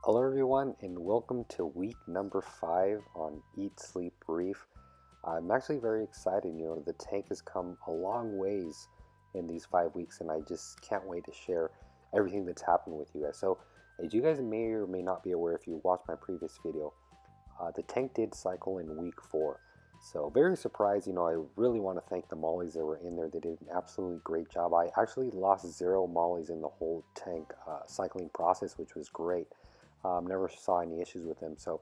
Hello everyone and welcome to week number 5 on Eat Sleep Reef. I'm actually very excited. The tank has come a long ways in these 5 weeks and I just can't wait to share everything that's happened with you guys. So as you guys may or may not be aware if you watched my previous video, the tank did cycle in week 4. So very surprised. I really want to thank the mollies that were in there. They did an absolutely great job. I actually lost 0 mollies in the whole tank cycling process, which was great. Never saw any issues with them. So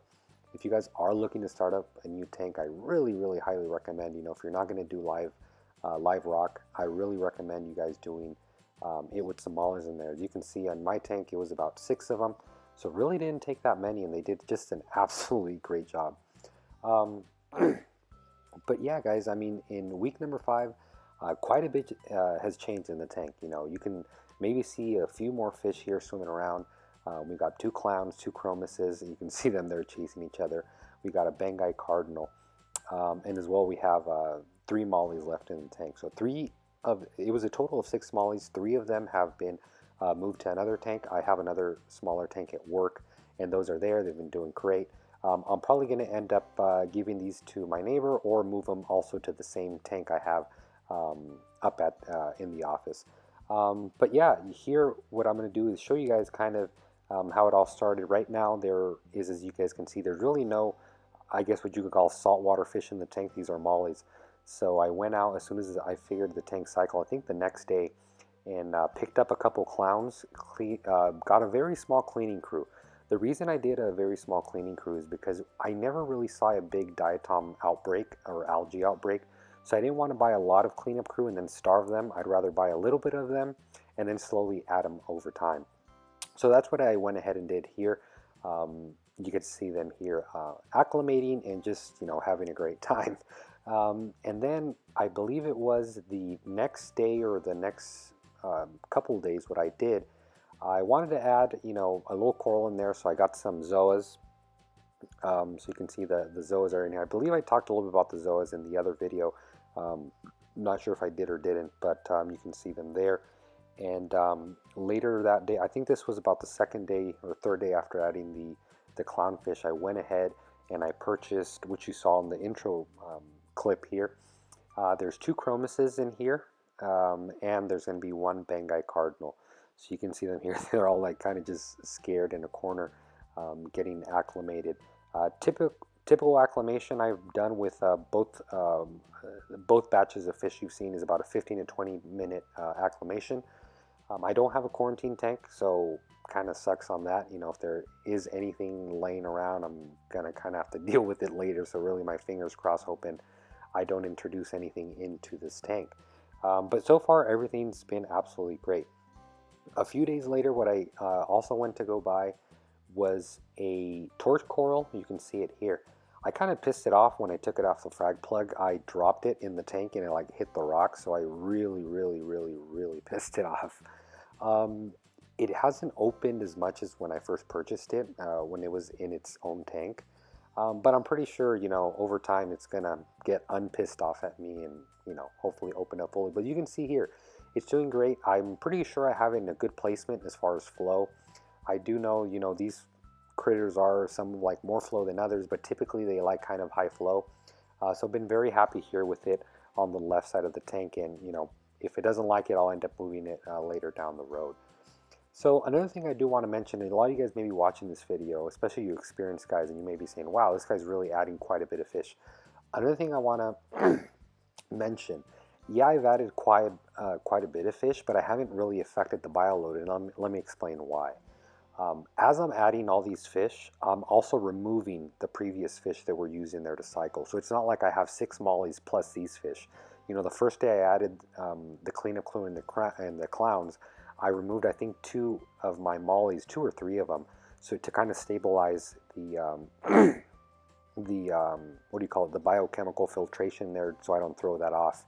if you guys are looking to start up a new tank, I really highly recommend, if you're not going to do live rock, I really recommend you guys doing it with some mollies in there. As you can see on my tank, it was about 6 of them. So it really didn't take that many, and they did just an absolutely great job. But yeah, guys, I mean, in week number 5, quite a bit has changed in the tank. You can maybe see a few more fish here swimming around. We've got 2 clowns, 2 chromuses, and you can see them there chasing each other. We got a Bengai cardinal, and as well we have 3 mollies left in the tank. So it was a total of 6 mollies. 3 of them have been moved to another tank. I have another smaller tank at work, and those are there. They've been doing great. I'm probably going to end up giving these to my neighbor or move them also to the same tank I have up at in the office. But yeah, here what I'm going to do is show you guys kind of how it all started. Right now there is, as you guys can see, there's really no, I guess what you could call saltwater fish in the tank. These are mollies. So I went out as soon as I figured the tank cycle, I think the next day, and picked up a couple clowns, got a very small cleaning crew. The reason I did a very small cleaning crew is because I never really saw a big diatom outbreak or algae outbreak. So I didn't want to buy a lot of cleanup crew and then starve them. I'd rather buy a little bit of them and then slowly add them over time. So that's what I went ahead and did here. You can see them here acclimating and just, having a great time. And then I believe it was the next day or the next couple of days what I did, I wanted to add, a little coral in there. So I got some zoas. So you can see the zoas are in here. I believe I talked a little bit about the zoas in the other video. Not sure if I did or didn't, but you can see them there. And later that day, I think this was about the 2nd day or 3rd day after adding the clownfish, I went ahead and I purchased, which you saw in the intro clip here. There's 2 chromuses in here, and there's going to be 1 Bengai cardinal. So you can see them here. They're all like kind of just scared in a corner, getting acclimated. Typical acclimation I've done with both batches of fish you've seen is about a 15 to 20 minute acclimation. I don't have a quarantine tank, so kind of sucks on that. If there is anything laying around, I'm gonna kind of have to deal with it later. So really, my fingers crossed, hoping I don't introduce anything into this tank. But so far, everything's been absolutely great. A few days later, what I also went to go buy was a torch coral. You can see it here. I kind of pissed it off when I took it off the frag plug. I dropped it in the tank and it like hit the rock, so I really pissed it off. It hasn't opened as much as when I first purchased it, when it was in its own tank. But I'm pretty sure, over time it's gonna get unpissed off at me and, hopefully open up fully. But you can see here, it's doing great. I'm pretty sure I have it in a good placement as far as flow. I do know, these critters are some like more flow than others, but typically they like kind of high flow. So I've been very happy here with it on the left side of the tank, and if it doesn't like it, I'll end up moving it later down the road. So another thing I do want to mention, and a lot of you guys may be watching this video, especially you experienced guys, and you may be saying, wow, this guy's really adding quite a bit of fish. Another thing I want to mention, yeah, I've added quite a bit of fish, but I haven't really affected the bioload, and let me explain why. As I'm adding all these fish, I'm also removing the previous fish that were used in there to cycle. So it's not like I have 6 mollies plus these fish. The first day I added the cleanup crew and the clowns, I removed, I think, 2 of my mollies, 2 or 3 of them, so to kind of stabilize the what do you call it, the biochemical filtration there, so I don't throw that off.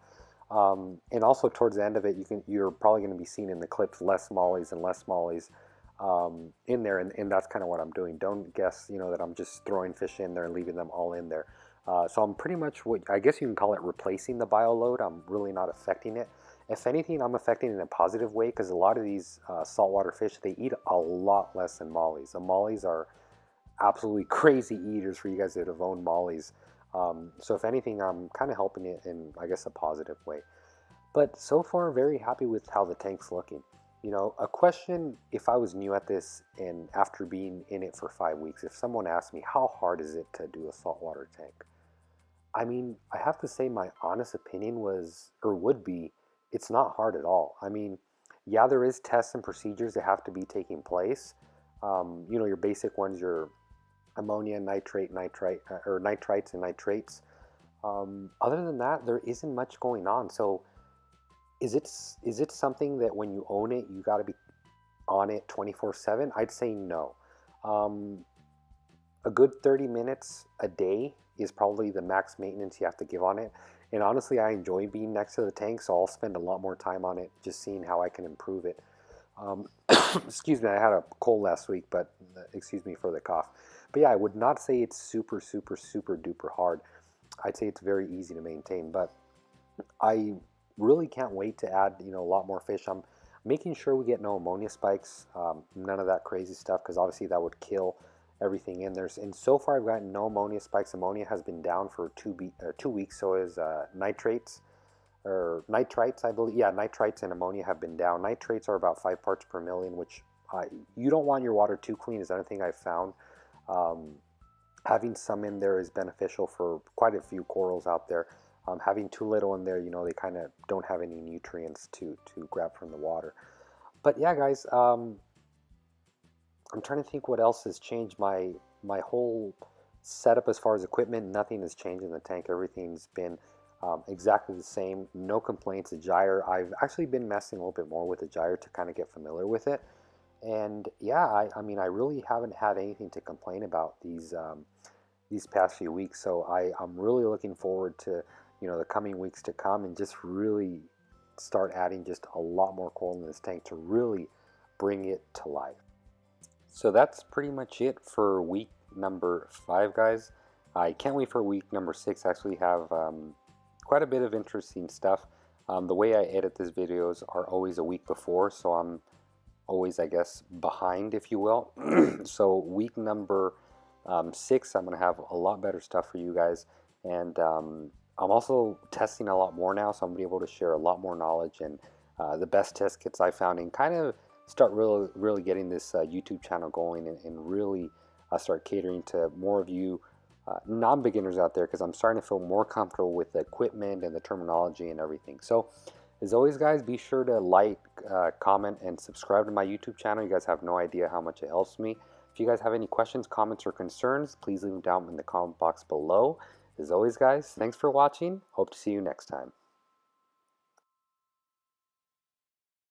And also towards the end of it, you're probably going to be seeing in the clips less mollies and less mollies in there, and that's kind of what I'm doing. Don't guess, that I'm just throwing fish in there and leaving them all in there. So I'm pretty much, what I guess you can call it, replacing the bioload. I'm really not affecting it. If anything, I'm affecting in a positive way because a lot of these saltwater fish, they eat a lot less than mollies. The mollies are absolutely crazy eaters for you guys that have owned mollies. So if anything, I'm kind of helping it in, I guess, a positive way. But so far, very happy with how the tank's looking. You know, a question, if I was new at this and after being in it for 5 weeks, if someone asked me, how hard is it to do a saltwater tank? I mean, I have to say my honest opinion was, or would be, it's not hard at all. I mean, yeah, there is tests and procedures that have to be taking place. You know, your basic ones, your ammonia, nitrate, nitrite, or nitrites and nitrates. Other than that, there isn't much going on. So, is it something that when you own it, you got to be on it 24/7? I'd say no. Um, a good 30 minutes a day is probably the max maintenance you have to give on it. And honestly, I enjoy being next to the tank, so I'll spend a lot more time on it, just seeing how I can improve it. Um, excuse me, I had a cold last week, but excuse me for the cough. But yeah, I would not say it's super, super, super duper hard. I'd say it's very easy to maintain, but I really can't wait to add, a lot more fish. I'm making sure we get no ammonia spikes, none of that crazy stuff, because obviously that would kill everything in there. And so far, I've gotten no ammonia spikes. Ammonia has been down for 2 weeks. So is nitrates or nitrites, I believe. Yeah, nitrites and ammonia have been down. Nitrates are about 5 parts per million, which you don't want your water too clean. Is another thing I've found. Having some in there is beneficial for quite a few corals out there. Having too little in there, they kind of don't have any nutrients to grab from the water. But yeah, guys, I'm trying to think what else has changed. My whole setup as far as equipment, nothing has changed in the tank. Everything's been exactly the same. No complaints. The Jager, I've actually been messing a little bit more with the Jager to kind of get familiar with it. And yeah, I mean, I really haven't had anything to complain about these past few weeks. So I'm really looking forward to the coming weeks to come and just really start adding just a lot more coral in this tank to really bring it to life. So that's pretty much it for week number 5, guys. I can't wait for week number 6. I actually have quite a bit of interesting stuff. The way I edit these videos are always a week before, so I'm always, I guess, behind, if you will. So week number 6, I'm going to have a lot better stuff for you guys. And I'm also testing a lot more now, so I'm going to be able to share a lot more knowledge and the best test kits I found, and kind of start really getting this YouTube channel going, and really start catering to more of you non-beginners out there, because I'm starting to feel more comfortable with the equipment and the terminology and everything. So as always, guys, be sure to like, comment, and subscribe to my YouTube channel. You guys have no idea how much it helps me. If you guys have any questions, comments, or concerns, please leave them down in the comment box below. As always, guys, thanks for watching. Hope to see you next time.